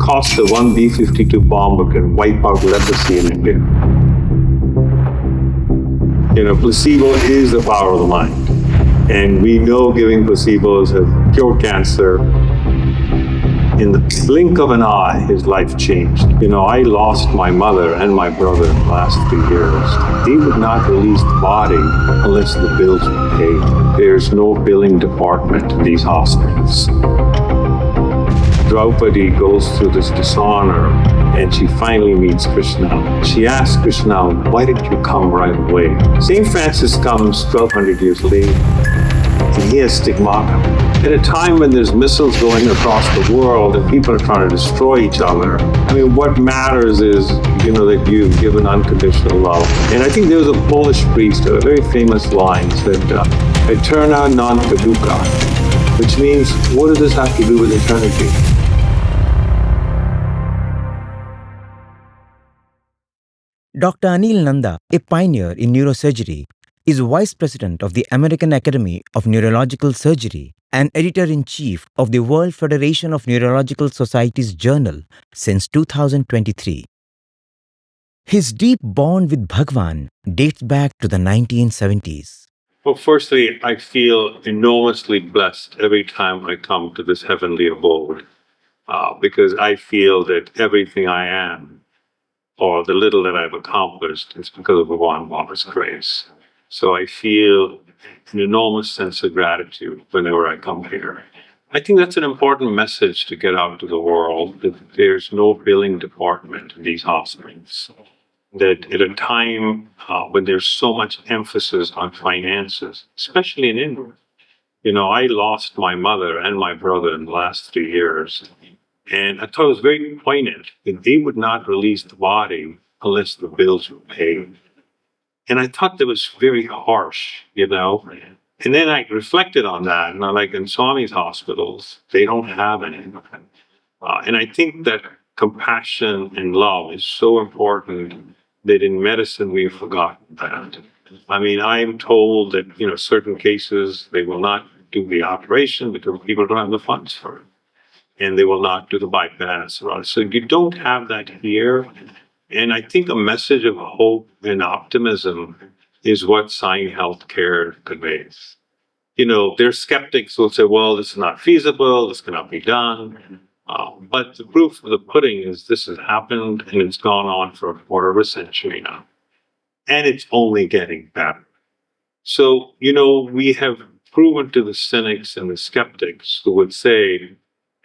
cost of one B-52 bomber can wipe out leprosy in India. Placebo is the power of the mind. And we know giving placebos have cured cancer. In the blink of an eye, his life changed. I lost my mother and my brother in the last 3 years. They would not release the body unless the bills were paid. There's no billing department in these hospitals. Draupadi goes through this dishonor and she finally meets Krishna. She asks Krishna, why didn't you come right away? St. Francis comes 1200 years late and he has stigmata. At a time when there's missiles going across the world and people are trying to destroy each other, what matters is, that you've given unconditional love. And I think there was a Polish priest, a very famous line, said, Eterna non caduca, which means, what does this have to do with eternity? Dr. Anil Nanda, a pioneer in neurosurgery, is Vice President of the American Academy of Neurological Surgery and Editor-in-Chief of the World Federation of Neurological Societies Journal since 2023. His deep bond with Bhagawan dates back to the 1970s. Well, firstly, I feel enormously blessed every time I come to this heavenly abode, because I feel that everything I am, or the little that I've accomplished, is because of Bhagawan Baba's grace. So I feel an enormous sense of gratitude whenever I come here. I think that's an important message to get out to the world, that there's no billing department in these hospitals. That at a time when there's so much emphasis on finances, especially in India. I lost my mother and my brother in the last 3 years. And I thought it was very poignant that they would not release the body unless the bills were paid. And I thought that was very harsh, And then I reflected on that, and like in Swamis hospitals, they don't have any. And I think that compassion and love is so important that in medicine we've forgotten that. I'm told that, certain cases, they will not do the operation because people don't have the funds for it. And they will not do the bypass. So you don't have that here. And I think a message of hope and optimism is what Sai Healthcare conveys. There's skeptics who will say, well, this is not feasible, this cannot be done. But the proof of the pudding is this has happened and it's gone on for a quarter of a century now. And it's only getting better. So, we have proven to the cynics and the skeptics who would say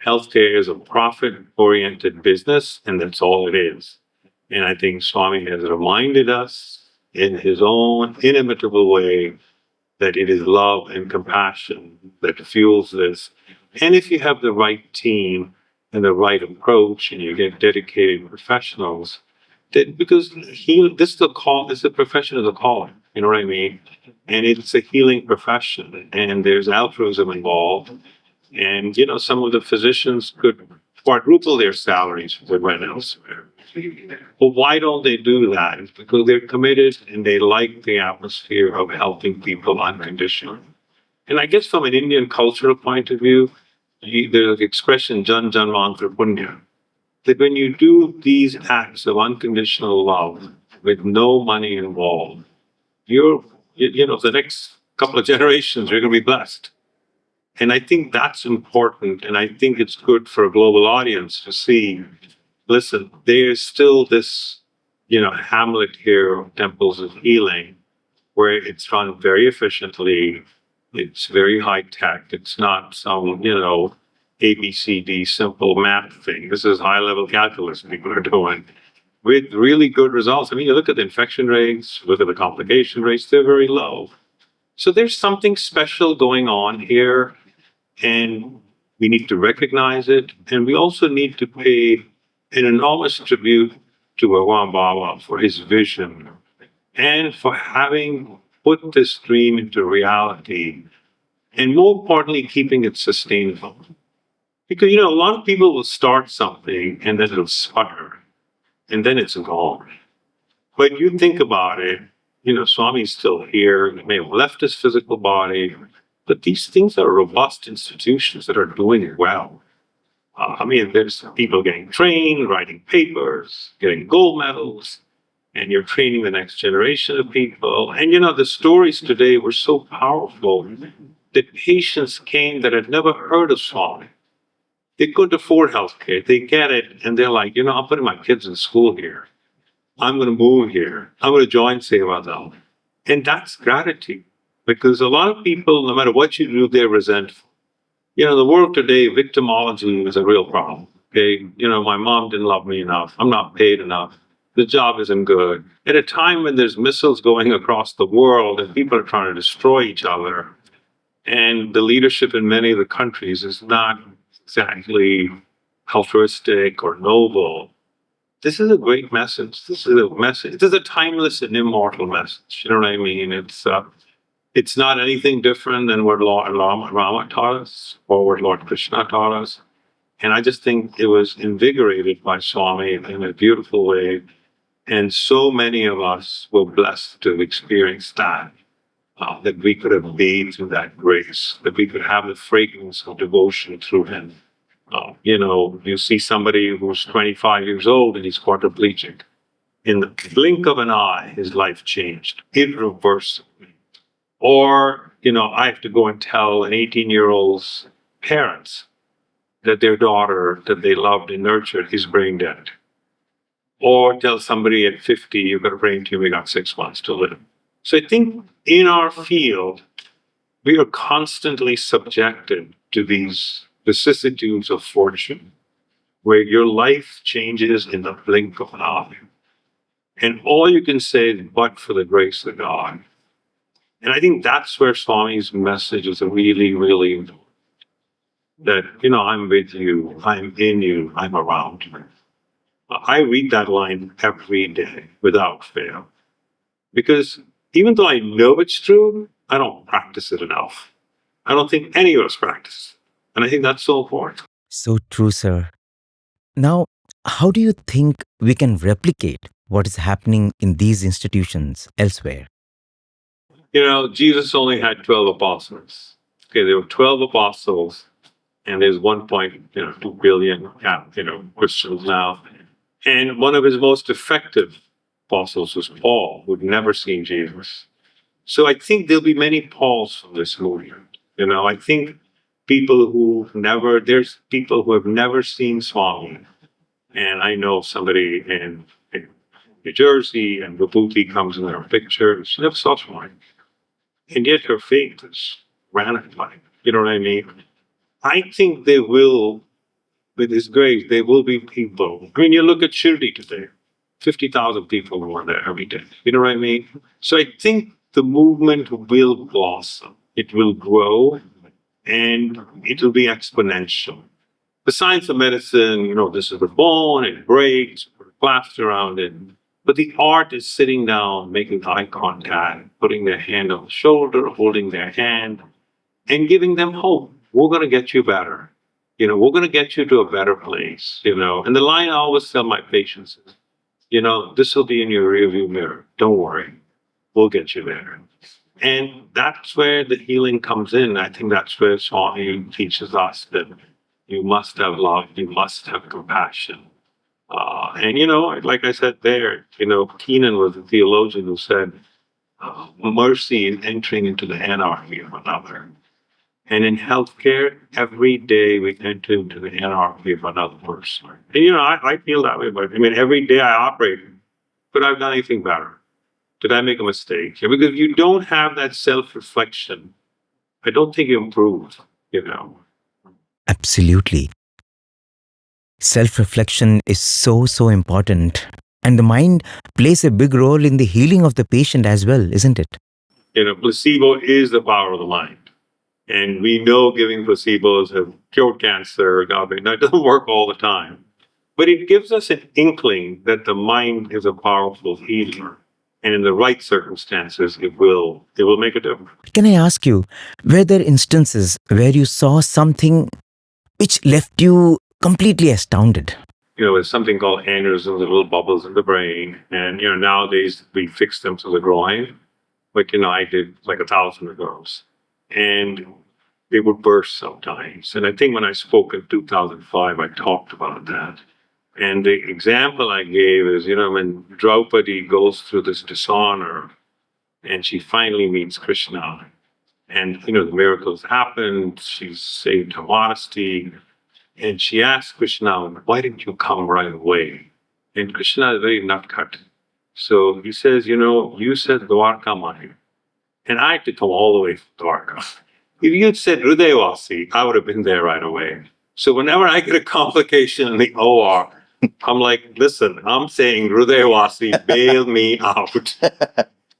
healthcare is a profit-oriented business and that's all it is. And I think Swami has reminded us in his own inimitable way that it is love and compassion that fuels this. And if you have the right team and the right approach and you get dedicated professionals, that because this is the profession of the calling, you know what I mean? And it's a healing profession and there's altruism involved. And, some of the physicians could quadruple their salaries if they went elsewhere. Well, why don't they do that? It's because they're committed and they like the atmosphere of helping people unconditionally. And I guess from an Indian cultural point of view, there's the expression Jan Janmantra Punya, that when you do these acts of unconditional love with no money involved, the next couple of generations, you're going to be blessed. And I think that's important. And I think it's good for a global audience to see, listen, there's still this, hamlet here of temples of healing where it's run very efficiently. It's very high tech. It's not some, ABCD simple math thing. This is high level calculus people are doing with really good results. You look at the infection rates, look at the complication rates, they're very low. So there's something special going on here. And we need to recognize it. And we also need to pay an enormous tribute to Bhagawan Baba for his vision and for having put this dream into reality. And more importantly, keeping it sustainable. Because, a lot of people will start something and then it'll sputter and then it's gone. But you think about it, Swami's still here. He may have left his physical body. But these things are robust institutions that are doing well. There's people getting trained, writing papers, getting gold medals, and you're training the next generation of people. And the stories today were so powerful that patients came that had never heard of Swami. They couldn't afford healthcare. They get it, and they're like, I'm putting my kids in school here. I'm going to move here. I'm going to join Sevadal. And that's gratitude. Because a lot of people, no matter what you do, they're resentful. The world today, victimology is a real problem. Okay. My mom didn't love me enough. I'm not paid enough. The job isn't good. At a time when there's missiles going across the world and people are trying to destroy each other, and the leadership in many of the countries is not exactly altruistic or noble. This is a great message. This is a message. This is a timeless and immortal message. You know what I mean? It's not anything different than what Lord Rama taught us or what Lord Krishna taught us. And I just think it was invigorated by Swami in a beautiful way. And so many of us were blessed to experience that, that we could have bathed in that grace, that we could have the fragrance of devotion through him. You see somebody who's 25 years old and he's quadriplegic. In the blink of an eye, his life changed irreversibly. Or, I have to go and tell an 18-year-old's parents that their daughter that they loved and nurtured is brain dead. Or tell somebody at 50, you've got a brain tumor, you got 6 months to live. So I think in our field, we are constantly subjected to these vicissitudes of fortune, where your life changes in the blink of an eye. And all you can say is, but for the grace of God. And I think that's where Swami's message is really, really important. That, I'm with you, I'm in you, I'm around you. I read that line every day without fail. Because even though I know it's true, I don't practice it enough. I don't think any of us practice. And I think that's so important. So true, sir. Now, how do you think we can replicate what is happening in these institutions elsewhere? Jesus only had 12 apostles. Okay, there were 12 apostles, and there's 1.2 billion Christians now. And one of his most effective apostles was Paul, who'd never seen Jesus. So I think there'll be many Pauls from this movement. I think there's people who have never seen Swami. And I know somebody in New Jersey, and Vibhuti comes in their picture. She never saw Swami. And yet her faith is ratified. You know what I mean? I think there will, with his grace, there will be people. I mean, you look at Shirdi today, 50,000 people who are there every day. You know what I mean? So I think the movement will blossom. It will grow, and it will be exponential. The science of medicine, this is the bone, it breaks, put a plaster around it. But the art is sitting down, making eye contact, putting their hand on the shoulder, holding their hand, and giving them hope. We're going to get you better. We're going to get you to a better place, And the line I always tell my patients is, this will be in your rearview mirror. Don't worry. We'll get you there. And that's where the healing comes in. I think that's where Swami teaches us that you must have love, you must have compassion. And like I said there, Keenan was a theologian who said, mercy is entering into the anarchy of another. And in healthcare, every day we enter into the anarchy of another person. And I feel that way, but every day I operate. Could I have done anything better? Did I make a mistake? Because if you don't have that self-reflection, I don't think you improve, Absolutely. Self-reflection is so important. And the mind plays a big role in the healing of the patient as well, isn't it? Placebo is the power of the mind. And we know giving placebos have cured cancer. Now, it doesn't work all the time. But it gives us an inkling that the mind is a powerful healer. And in the right circumstances, it will make a difference. Can I ask you, were there instances where you saw something which left you completely astounded? It's something called aneurysms, the little bubbles in the brain. And, nowadays we fix them to the groin. But, I did like 1,000 of those. And they would burst sometimes. And I think when I spoke in 2005, I talked about that. And the example I gave is, when Draupadi goes through this dishonor and she finally meets Krishna, and, the miracles happened, she's saved her modesty, and she asks Krishna, why didn't you come right away? And Krishna is very nutcut. So he says, you said Dwarka Maya, and I had to come all the way from Dwarka. If you'd said Hridayavasi, I would have been there right away. So whenever I get a complication in the OR, I'm like, listen, I'm saying Hridayavasi, bail me out.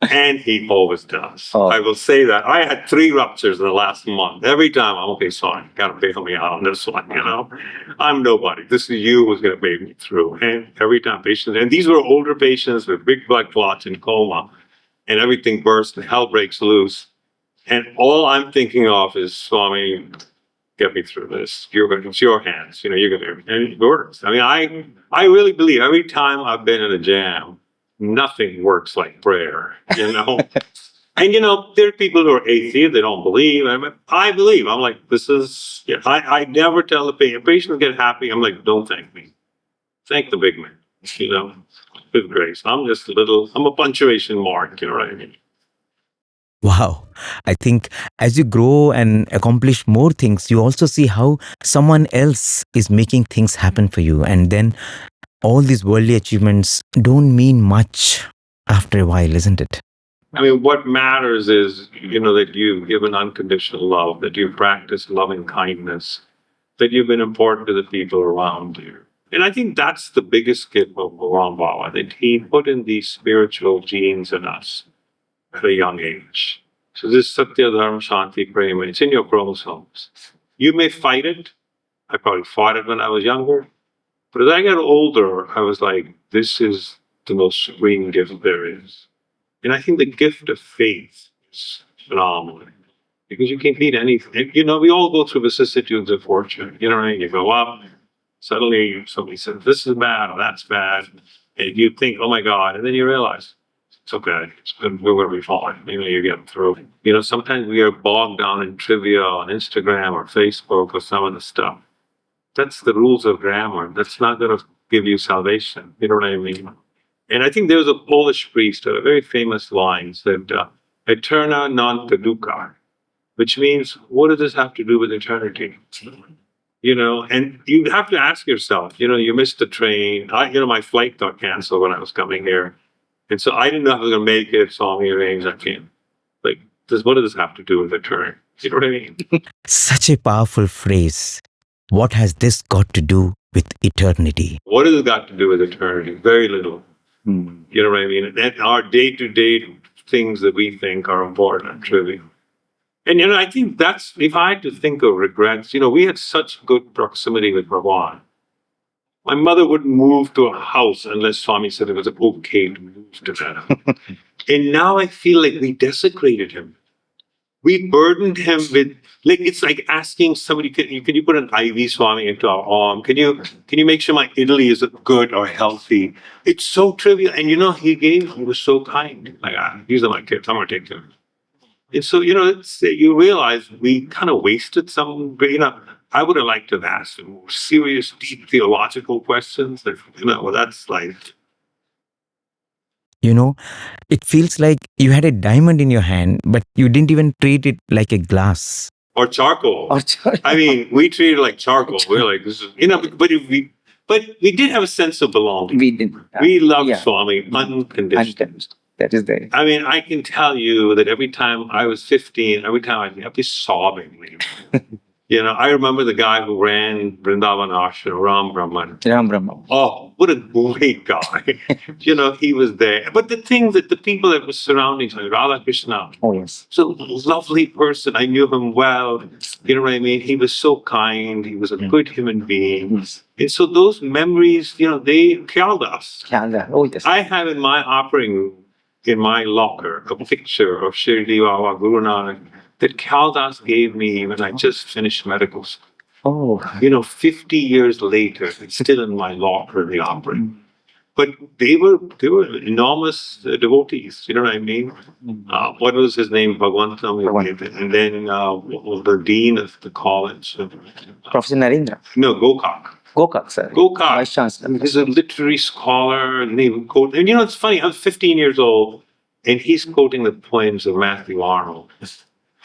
And he always does. Oh. I will say that. I had 3 ruptures in the last month. Every time I'm okay, sorry, gotta bail me out on this one, I'm nobody. This is you who's gonna bail me through. And every time patients, and these were older patients with big blood clots and coma, and everything bursts and hell breaks loose. And all I'm thinking of is, Swami, get me through this. It's your hands. You're gonna, and it works. I mean, I really believe every time I've been in a jam, nothing works like prayer. And there are people who are atheists, they don't believe. I believe. I'm like, this is. I never tell the patient. Patients get happy. I'm like, don't thank me. Thank the big man. With grace. I'm a punctuation mark. You know what I mean? Wow. I think as you grow and accomplish more things, you also see how someone else is making things happen for you. And then all these worldly achievements don't mean much after a while, isn't it? I mean, what matters is, that you've given unconditional love, that you've practiced loving kindness, that you've been important to the people around you. And I think that's the biggest gift of Bhagawan Baba, that he put in these spiritual genes in us at a young age. So this Sathya, Dharma, Shanti, Prema, it's in your chromosomes. You may fight it. I probably fought it when I was younger. But as I got older, I was like, this is the most supreme gift there is. And I think the gift of faith is phenomenal. Because you can beat anything. We all go through vicissitudes of fortune. You go up, suddenly somebody says, this is bad or that's bad. And you think, oh my God. And then you realize, it's okay. We're going to be fine. You get through. Sometimes we are bogged down in trivia on Instagram or Facebook or some of the stuff. That's the rules of grammar. That's not going to give you salvation. You know what I mean? And I think there was a Polish priest, a very famous line, said, Eterna non caduca, which means, what does this have to do with eternity? And you have to ask yourself, you missed the train. My flight got canceled when I was coming here. And so I didn't know if I was going to make it, so I arranged I came. Like, what does this have to do with eternity? You know what I mean? Such a powerful phrase. What has this got to do with eternity? What has it got to do with eternity? Very little. You know what I mean? And our day-to-day things that we think are important are trivial. And, I think that's, if I had to think of regrets, we had such good proximity with Bhagawan. My mother wouldn't move to a house unless Swami said it was okay to move to that. And now I feel like we desecrated him. We burdened him with, it's like asking somebody, can you put an IV, Swami, into our arm? Can you make sure my Idli is good or healthy? It's so trivial. And he was so kind. Like, these are my kids, I'm going to take them. And so, you realize we kind of wasted some, I would have liked to have asked him more serious, deep theological questions. That's like... It feels like you had a diamond in your hand, but you didn't even treat it like a glass. Or charcoal. I mean, we treated it like charcoal. We're like, this is, but we did have a sense of belonging. We did. We loved Swami unconditionally. That is there. I mean, I can tell you that every time I was 15, every time I'd be sobbing. I remember the guy who ran Vrindavan Ashram, Ram Brahman. Ram Brahman. Oh, what a great guy. He was there. But the thing that the people that were surrounding him, Radha Krishna. Oh, yes. So lovely person. I knew him well. You know what I mean? He was so kind. He was a good human being. Yes. And so those memories, they killed us. Oh, yes. I have in my operating room, in my locker, a picture of Shirdi Baba Guru Nanak that Kaldas gave me when I just finished medical school. Oh. 50 years later, it's still in my locker, the operating room. but they were enormous devotees. You know what I mean? What was his name? Bhagawan. And then the dean of the college. Professor Narendra. No, Gokak. Gokak, sir. Gokak. Vice Chancellor. He's a literary scholar, and they would quote. And it's funny. I was 15 years old, and he's quoting the poems of Matthew Arnold,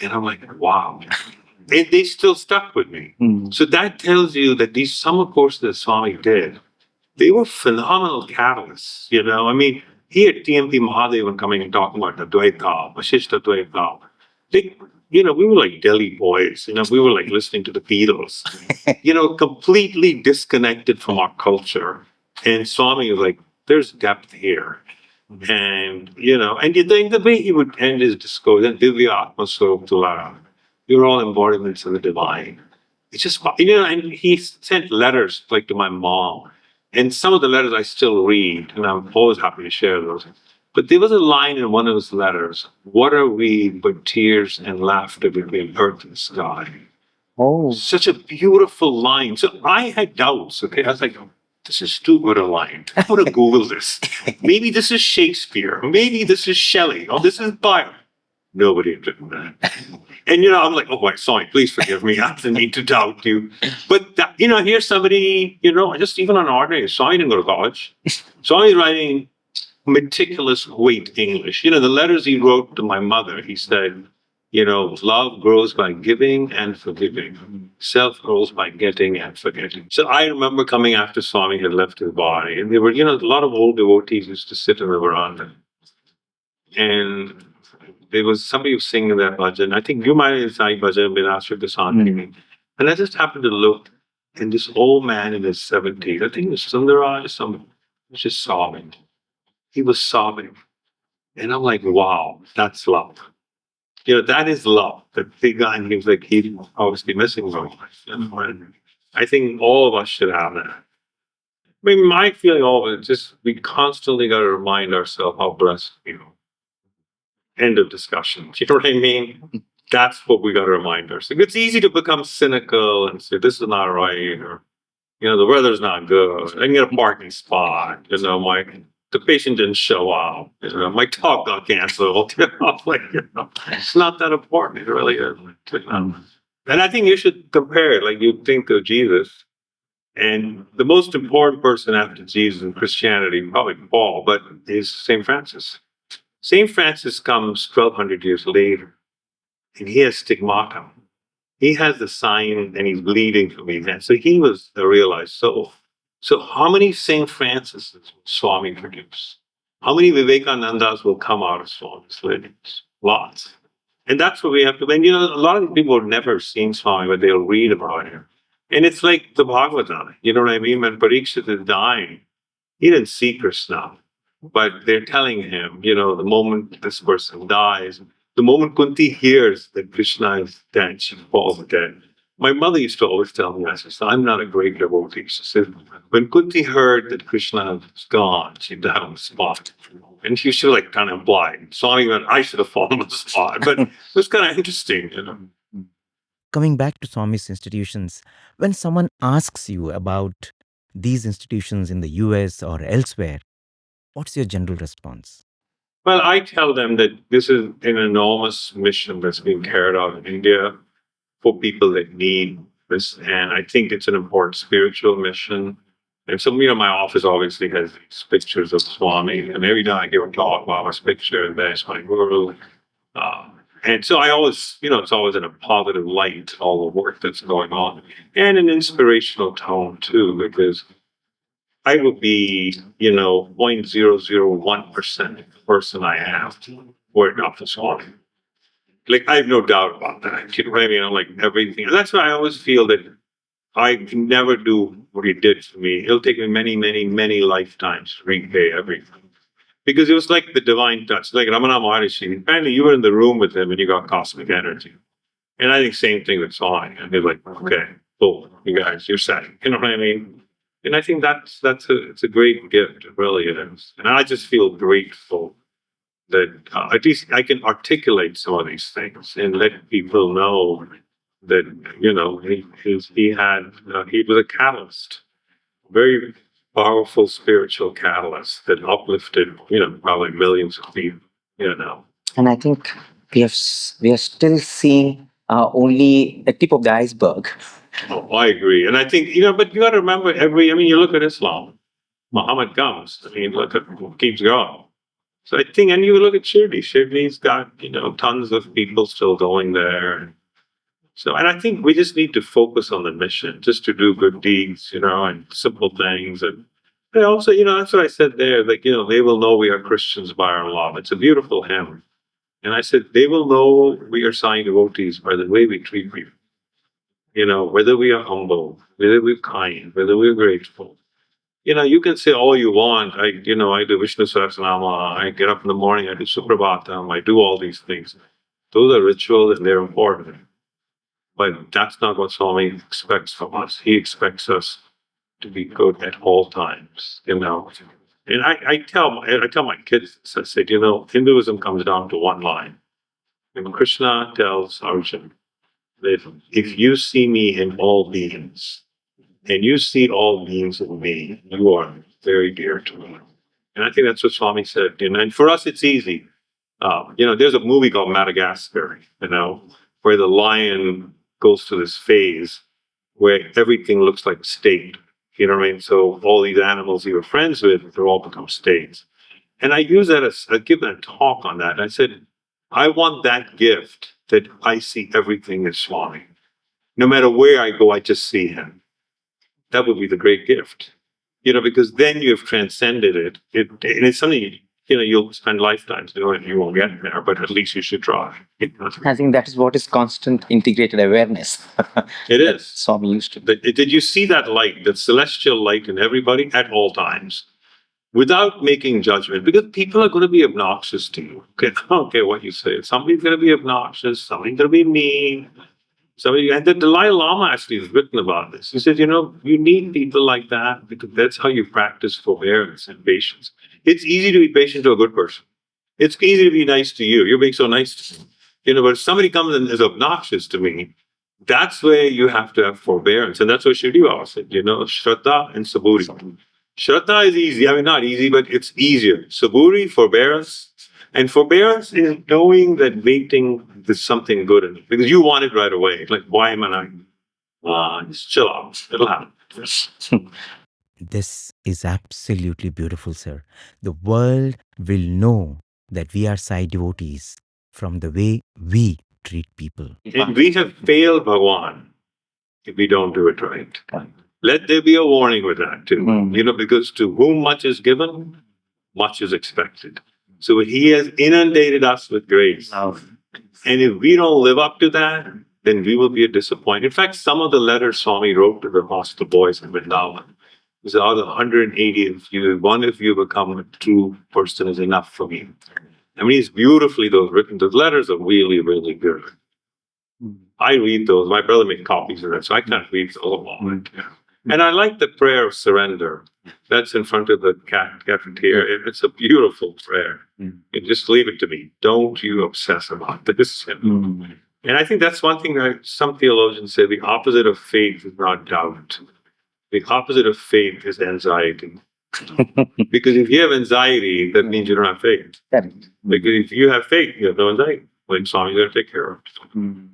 and I'm like, wow. And they still stuck with me. So that tells you that these summer courses that Swami did, they were phenomenal catalysts. I mean, he had TMP Mahadevan coming and talking about the Dvaita, Vashishta Dvaita. We were like Delhi boys. We were like listening to the Beatles. Completely disconnected from our culture. And Swami was like, "There's depth here." And the way he would end his discourse, then Divya Atmaswarup Tulara, you're all embodiments of the divine. It's just, and he sent letters like to my mom. And some of the letters I still read, and I'm always happy to share those. But there was a line in one of his letters: "What are we but tears and laughter between earth and sky?" Oh. Such a beautiful line. So I had doubts, okay? I was like, this is too good a line. I'm going to Google this. Maybe this is Shakespeare. Maybe this is Shelley. Or this is Byron. Nobody had written that. And, I'm like, oh, my, sorry, please forgive me. I didn't mean to doubt you. But, here's somebody, just even on ordinary. So I didn't go to college. So I was writing meticulous, quaint English. The letters he wrote to my mother, he said, love grows by giving and forgiving. Self grows by getting and forgetting. So I remember coming after Swami had left his body, and there were, a lot of old devotees used to sit in the veranda. And there was somebody who was singing that bhajan. I think you might have sang bhajan, been asked for Prasanthi. And I just happened to look, and this old man in his 70s, I think it was Sundaraj or somebody, was just sobbing. He was sobbing. And I'm like, wow, that's love. That is love. That big guy, and he was like, he obviously missing very much. I think all of us should have that. I mean, my feeling always just we constantly got to remind ourselves how blessed we are. End of discussion. You know what I mean? That's what we got to remind ourselves. It's easy to become cynical and say this is not right, or the weather's not good. I can get a parking spot. The patient didn't show up. My talk got canceled. It's not that important. It really isn't. And I think you should compare it. Like you think of Jesus, and the most important person after Jesus in Christianity, probably Paul, but is Saint Francis. Saint Francis comes 1,200 years later, and he has stigmata. He has the sign, and he's bleeding from his hand. So he was a realized soul. So how many Saint Francis will Swami produce? How many Vivekanandas will come out of Swami's lineage? Lots. And that's what we have to, and a lot of people have never seen Swami, but they'll read about him. And it's like the Bhagavatam, you know what I mean? When Parikshit is dying, he didn't see Krishna, but they're telling him, the moment this person dies, the moment Kunti hears that Krishna is dead, she falls dead. My mother used to always tell me, I said, I'm not a great devotee. She said, when Kunti heard that Krishna was gone, she died on the spot. And she was like kind of blind. Swami went, I should have fallen on the spot. But it was kind of interesting, Coming back to Swami's institutions, when someone asks you about these institutions in the US or elsewhere, what's your general response? Well, I tell them that this is an enormous mission that's being carried out in India for people that need this. And I think it's an important spiritual mission. And so, my office obviously has these pictures of Swami. And every time I give a talk, I have a picture, and there's my guru. And so I always, it's always in a positive light, all the work that's going on. And an inspirational tone, too, because I would be, 0.001% the person I am were it not for Swami. Like, I have no doubt about that. You know what I mean? Like everything. And that's why I always feel that I can never do what he did for me. It'll take me many, many, many lifetimes to repay everything. Because it was like the divine touch. Like Ramana Maharishi, apparently you were in the room with him and you got cosmic energy. And I think same thing with Swami. And he's like, okay, cool, you guys, you're set. You know what I mean? And I think it's a great gift. It really is. And I just feel grateful that at least I can articulate some of these things and let people know that he was a catalyst, very powerful spiritual catalyst that uplifted, probably millions of people, And I think we are still seeing only the tip of the iceberg. Oh, I agree. And I think, but you got to remember you look at Islam, Muhammad comes, look at keeps going. So I think, and you look at Shirdi's got, tons of people still going there. And I think we just need to focus on the mission, just to do good deeds, and simple things. And also, that's what I said there, like, they will know we are Christians by our love. It's a beautiful hymn. And I said, they will know we are Sai devotees by the way we treat people. Whether we are humble, whether we're kind, whether we're grateful. You can say all you want. I do Vishnu Sahasranama. I get up in the morning, I do Suprabhatam, I do all these things. Those are rituals and they're important. But that's not what Swami expects from us. He expects us to be good at all times, And I tell my kids, I said, Hinduism comes down to one line. And Krishna tells Arjuna that if you see me in all beings, and you see all beings in me, you are very dear to me. And I think that's what Swami said. And for us, it's easy. There's a movie called Madagascar, where the lion goes through this phase where everything looks like a state. You know what I mean? So all these animals you were friends with, they all become states. And I use that as I give a talk on that. I said, I want that gift that I see everything as Swami. No matter where I go, I just see him. That would be the great gift, because then you have transcended it. And it's something, you'll spend lifetimes doing it. You won't get there, but at least you should try. I think that is what is constant integrated awareness. It is. Swami used to. Did you see that light, that celestial light in everybody at all times, without making judgment? Because people are going to be obnoxious to you. Okay, I don't care what you say. Somebody's going to be obnoxious. Somebody's going to be mean. And the Dalai Lama actually has written about this. He says, you need people like that because that's how you practice forbearance and patience. It's easy to be patient to a good person. It's easy to be nice to you. You're being so nice to me. But if somebody comes and is obnoxious to me, that's where you have to have forbearance. And that's what Shirdi Baba said, Shraddha and Saburi. Shraddha is easy. Not easy, but it's easier. Saburi, forbearance. And forbearance is knowing that waiting, there's something good in it. Because you want it right away. Like, why am I just chill out. It'll happen. This is absolutely beautiful, sir. The world will know that we are Sai devotees from the way we treat people. And we have failed Bhagawan if we don't do it right. Let there be a warning with that too. Because to whom much is given, much is expected. So he has inundated us with grace. And if we don't live up to that, then we will be a disappointment. In fact, some of the letters Swami wrote to the hostel boys in Vrindavan, he said, out of 180 of you, one of you become a true person is enough for me. It's beautifully those written. Those letters are really, really good. I read those. My brother made copies of that, so I can't read those all. And I like the prayer of surrender. That's in front of the cafeteria. It's a beautiful prayer. Just leave it to me. Don't you obsess about this. And I think that's one thing that some theologians say, the opposite of faith is not doubt. The opposite of faith is anxiety. Because if you have anxiety, that means you don't have faith. Because if you have faith, you have no anxiety. Like Swami's going to take care of it.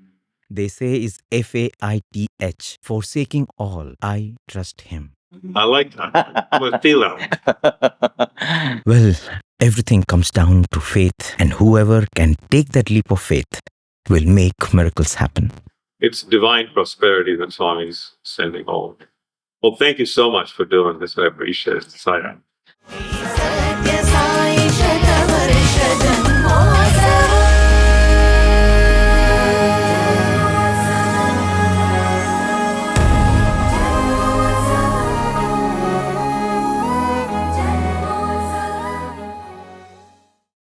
They say is FAITH, forsaking all, I trust him. I like that. I'm going to steal that. Well, everything comes down to faith, and whoever can take that leap of faith will make miracles happen. It's divine prosperity that Swami's sending home. Well, thank you so much for doing this. I appreciate it.